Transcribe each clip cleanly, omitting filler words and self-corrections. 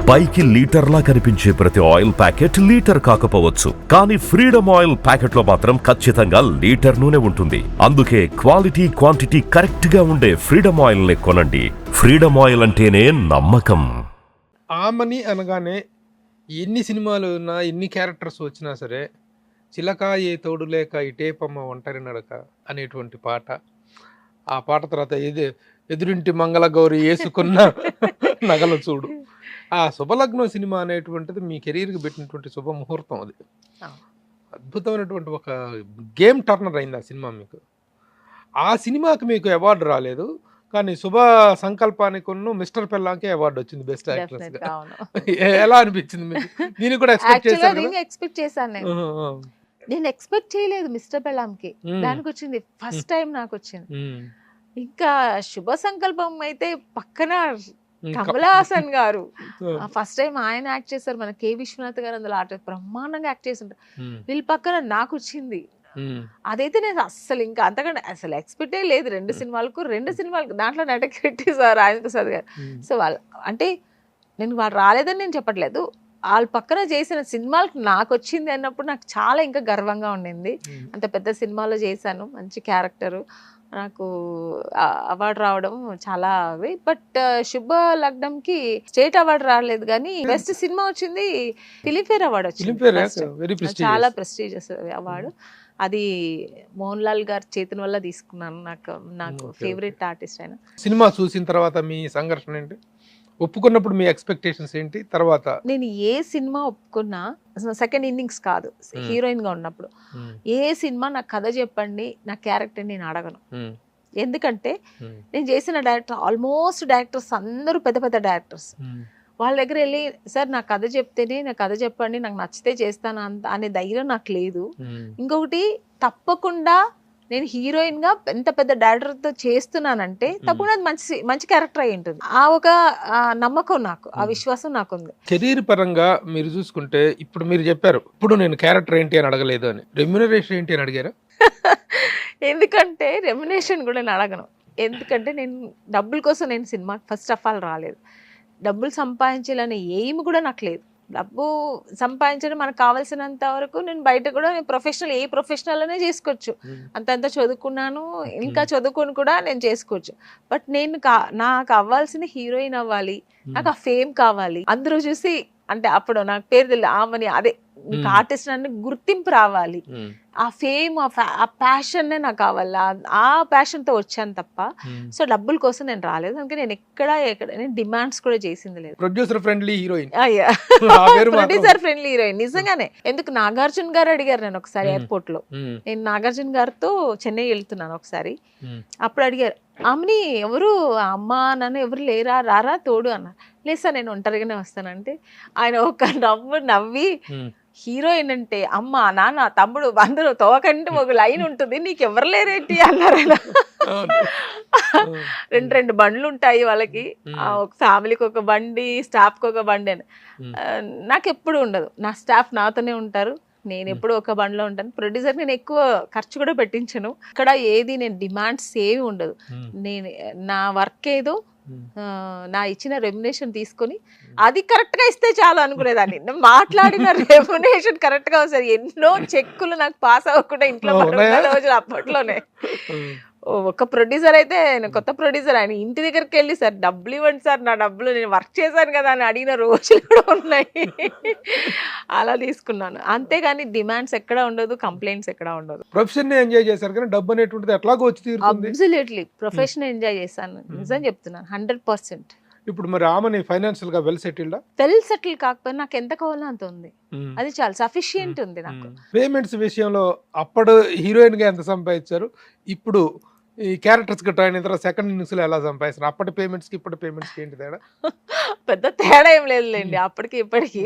పైకి లీటర్లా కనిపించే ప్రతి ఆయిల్ ప్యాకెట్ లీటర్ కాకపోవచ్చు, కానీ ఫ్రీడమ్ ఆయిల్ ప్యాకెట్ లో మాత్రం ఖచ్చితంగా లీటర్ నూనె ఉంటుంది. అందుకే క్వాలిటీ క్వాంటిటీ కరెక్ట్ గా ఉండే ఫ్రీడమ్ ఆయిల్ ని కొనండి. ఫ్రీడమ్ ఆయిల్ అంటేనే నమ్మకం. ఆమని అనగానే ఎన్ని సినిమాలు ఉన్నా ఎన్ని క్యారెక్టర్స్ వచ్చినా సరే చిలక ఏ తోడు లేక ఇటేపమ్మ ఒంటరి నడక అనేటువంటి పాట, ఆ పాట తర్వాత ఎదురింటి మంగళ గౌరి వేసుకున్న నగలు చూడు, ఆ శుభలగ్నం సినిమా అనేటువంటిది మీ కెరీర్కి పెట్టినటువంటి శుభ ముహూర్తం. అది అద్భుతమైనటువంటి ఒక గేమ్ టర్నర్ అయింది ఆ సినిమా మీకు. ఆ సినిమాకి మీకు అవార్డు రాలేదు, కానీ శుభ సంకల్పానికి మిస్టర్ పెల్లాంకి అవార్డు వచ్చింది బెస్ట్ యాక్ట్రెస్ గా. ఎలా అనిపించింది మీకు? దీనికి కూడా ఎక్స్పెక్ట్ చేశాను నేను ఎక్స్పెక్ట్ చేయలేదు మిస్టర్ పెల్లాంకి, దానికి వచ్చింది ఫస్ట్ టైం నాకు వచ్చింది. ఇంకా శుభ సంకల్పం అయితే పక్కన కమల్ హాసన్ గారు ఫస్ట్ టైం ఆయన యాక్ట్ చేశారు, మన కె విశ్వనాథ్ గారు అందులో ఆట బ్రహ్మాండంగా యాక్ట్ చేసింటారు. వీళ్ళ పక్కన నాకు వచ్చింది, అదైతే నేను అస్సలు ఇంకా అంతకంటే అసలు ఎక్స్పెక్టే లేదు. రెండు సినిమాలకు దాంట్లో నటకరెడ్డి సార్, రాజేంద్ర ప్రసాద్ గారు. సో వాళ్ళు అంటే నేను వాళ్ళు రాలేదని నేను చెప్పట్లేదు, వాళ్ళ పక్కన చేసిన సినిమాలకు నాకు వచ్చింది అన్నప్పుడు నాకు చాలా ఇంకా గర్వంగా ఉండింది. అంత పెద్ద సినిమాలో చేశాను, మంచి క్యారెక్టరు, నాకు అవార్డు రావడం చాలా అవి. బట్ శుభ లగ్నంకి స్టేట్ అవార్డు రాలేదు, కానీ బెస్ట్ సినిమా వచ్చింది, ఫిలింఫేర్ అవార్డు వచ్చింది, చాలా ప్రెస్టీజియస్ అవార్డు. అది మోహన్ లాల్ గారి చేతుల వల్ల తీసుకున్నాను. నాకు ఫేవరెట్ ఆర్టిస్ట్ అయినా. సినిమా చూసిన తర్వాత మీ సంఘర్షణ ఏంటి? ఒప్పుకున్నప్పుడు మీ ఎక్స్పెక్టేషన్స్ ఏంటి? తర్వాత నేను ఏ సినిమా ఒప్పుకున్నా సెకండ్ ఇన్నింగ్స్ కాదు, హీరోయిన్ గా ఉన్నప్పుడు ఏ సినిమా నాకు కథ చెప్పండి, నా క్యారెక్టర్ నేను అడగను. ఎందుకంటే నేను చేసిన డైరెక్టర్ ఆల్మోస్ట్ డైరెక్టర్స్ అందరూ పెద్ద పెద్ద డైరెక్టర్స్, వాళ్ళ దగ్గర వెళ్ళి సార్ నాకు కథ చెప్తేనే, నాకు కథ చెప్పండి, నాకు నచ్చితే చేస్తాను అనే ధైర్యం నాకు లేదు. ఇంకొకటి తప్పకుండా నేను హీరోయిన్ గా ఎంత పెద్ద డైరెక్టర్ తో చేస్తున్నానంటే తప్పకుండా మంచి క్యారెక్టర్ అయి ఉంటుంది. ఆ ఒక నమ్మకం నాకు, ఆ విశ్వాసం నాకుంది. కెరీర్ పరంగా మీరు చూసుకుంటే ఇప్పుడు మీరు చెప్పారు, ఇప్పుడు నేను క్యారెక్టర్ ఏంటి అని అడగలేదు అని, రెమ్యునరేషన్ ఏంటి అని అడిగారా? ఎందుకంటే రెమ్యునరేషన్ కూడా నేను అడగను, ఎందుకంటే నేను డబ్బుల కోసం నేను సినిమా ఫస్ట్ ఆఫ్ ఆల్ రాలేదు. డబ్బులు సంపాదించాలనే ఎయిమ్ కూడా నాకు లేదు. డబ్బు సంపాదించడం మనకు కావాల్సినంత వరకు నేను బయట కూడా నేను ఏ ప్రొఫెషనల్ అనే చేసుకోవచ్చు. అంతంత చదువుకున్నాను, ఇంకా చదువుకొని కూడా నేను చేసుకోవచ్చు. బట్ నేను నాకు అవ్వాల్సిన హీరోయిన్ అవ్వాలి, నాకు ఆ ఫేమ్ కావాలి, అందరూ చూసి అంటే అప్పుడు నాకు పేరు తెలియదు ఆమని, అదే నీకు ఆర్టిస్ట్ అని గుర్తింపు రావాలి, ఆ ఫేమ్ ఆ ప్యాషన్ నాకు కావాలి, ఆ ప్యాషన్ తో వచ్చాను తప్ప సో డబ్బుల కోసం నేను రాలేదు. అందుకే నేను ఎక్కడ నేను డిమాండ్స్ కూడా చేసింది లేదు. Producer friendly heroine, producer friendly heroine నిజంగానే. ఎందుకు నాగార్జున గారు అడిగారు నేను ఒకసారి ఎయిర్పోర్ట్ లో, నేను నాగార్జున గారితో చెన్నై వెళ్తున్నాను ఒకసారి, అప్పుడు అడిగారు ఆమెని ఎవరు అమ్మ నన్ను ఎవరు లేరా, రారా తోడు అన్నారు. లేదు సార్ నేను ఒంటరిగానే వస్తానంటే ఆయన ఒక నవ్వి హీరోయిన్ అంటే అమ్మ నాన్న తమ్ముడు అందరూ తోకంటే ఒక లైన్ ఉంటుంది, నీకు ఎవరు లేరేంటి అన్నారు. రెండు బండ్లు ఉంటాయి వాళ్ళకి, ఒక ఫ్యామిలీకి ఒక బండి, స్టాఫ్ కి ఒక బండి అని. నాకు ఎప్పుడు ఉండదు, నా స్టాఫ్ నాతోనే ఉంటారు, నేను ఎప్పుడు ఒక బండిలో ఉంటాను. ప్రొడ్యూసర్ నేను ఎక్కువ ఖర్చు కూడా పెట్టించను, ఇక్కడ ఏది నేను డిమాండ్స్ ఏమి ఉండదు. నేను నా వర్క్ ఏదో నా ఇచ్చిన రెమ్యునేషన్ తీసుకొని అది కరెక్ట్ గా ఇస్తే చాలు అనుకునేదాన్ని. మాట్లాడిన రెమ్యునేషన్ కరెక్ట్ గా వస్తుంది. ఎన్నో చెక్కులు నాకు పాస్ అవ్వకుండా ఇంట్లో రోజులు అప్పట్లోనే. ఒక ప్రొడ్యూసర్ అయితే కొత్త ప్రొడ్యూసర్, ఆయన ఇంటి దగ్గరికి వెళ్ళి సార్ డబ్బులు ఇవ్వండి సార్, నా డబ్బులు నేను వర్క్ చేశాను కదా అని అడిగిన రోజులు కూడా ఉన్నాయి. అలా తీసుకున్నాను, అంతేగాని డిమాండ్స్ ఎక్కడ ఉండదు, కంప్లైంట్స్ ఎక్కడ ఉండదు. ప్రొఫెషన్ ఎంజాయ్ చేశారు కానీ డబ్బు అనేటువంటిది ఎట్లాగో వచ్చి తీరుతుంది. అబ్సల్యూట్లీ ప్రొఫెషన్ ఎంజాయ్ చేశాను, నిజం చెప్తున్నాను 100%. ఇప్పుడు మరి ఆమెని ఫైనాన్షియల్ గా వెల్ సెటిల్ కాకపోతే నాకు ఎంత కావాలో అంత ఉంది, అది చాలా సఫిషియంట్ ఉంది నాకు. పేమెంట్స్ విషయంలో అప్పుడు హీరోయిన్ గా ఎంత సంపాదించారు, ఇప్పుడు ఈ క్యారెక్టర్స్ కి ట్రైన్ అయిన తర్వాత సెకండ్ ఇన్నింగ్స్ లో ఎలా సంపాదిస్తారు? అప్పటి పేమెంట్స్ కి ఇప్పుడు పేమెంట్స్ కి ఏంటి తేడా? పెద్ద తేడా ఏం లేదులేండి అప్పటికి ఇప్పటికి.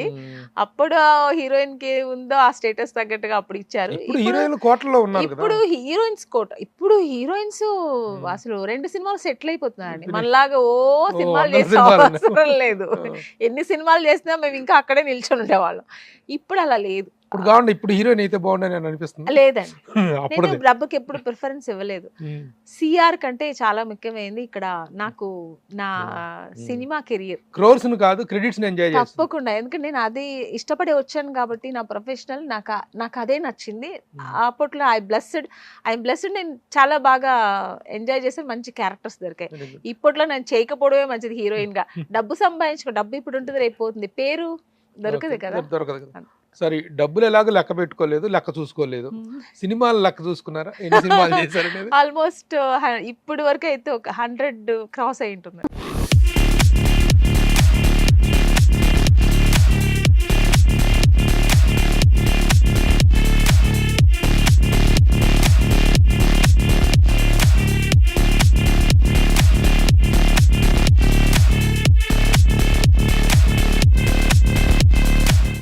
అప్పుడు హీరోయిన్ కి ఉందో ఆ స్టేటస్ తగ్గట్టుగా అప్పుడు ఇచ్చారు. ఇప్పుడు హీరోయిన్ కోటలో ఉన్నారు, ఇప్పుడు హీరోయిన్స్ కోట. ఇప్పుడు హీరోయిన్స్ అసలు 2 సినిమాలు సెటిల్ అయిపోతున్నారండి, మనలాగా ఓ సినిమాలు చేసే అవసరం లేదు. ఎన్ని సినిమాలు చేసినా మేము ఇంకా అక్కడే నిల్చొని ఉండేవాళ్ళం. ఇప్పుడు అలా లేదు, ఇప్పుడు కావండి, ఇప్పుడు హీరోయిన్ అయితే బాగుండని అని అనిపిస్తుంది. లేదండి, అప్పుడు నేను డబ్బుకి ఎప్పుడు ప్రిఫరెన్స్ ఇవ్వలేదు. సిఆర్ కంటే చాలా ముఖ్యమైనది ఇక్కడ నాకు నా సినిమా కెరియర్. క్రోర్స్ కాదు, క్రెడిట్స్ ఎంజాయ్ చేస్తాను తప్పకుండా, ఎందుకంటే నేను అది ఇష్టపడి వచ్చాను కాబట్టి నా ప్రొఫెషనల్ నాకు అదే నచ్చింది. అప్పట్లో ఐ బ్లెస్డ్ నేను చాలా బాగా ఎంజాయ్ చేసి మంచి క్యారెక్టర్స్ దొరికాయి. ఇప్పట్లో నేను చేయకపోవడమే మంచిది హీరోయిన్ గా. డబ్బు సంపాదించుకో, డబ్బు ఇప్పుడు ఉంటుంది రేపు పోతుంది, పేరు దొరకదు కదా. సరే, డబ్బులు ఎలాగో లెక్క పెట్టుకోలేదు, లెక్క చూసుకోలేదు. సినిమాలు లెక్క చూసుకున్నారా, ఎన్ని సినిమాలు చేశారు? ఆల్మోస్ట్ ఇప్పుడు వరకు అయితే ఒక 100 క్రాస్ అయి ఉంటుంది.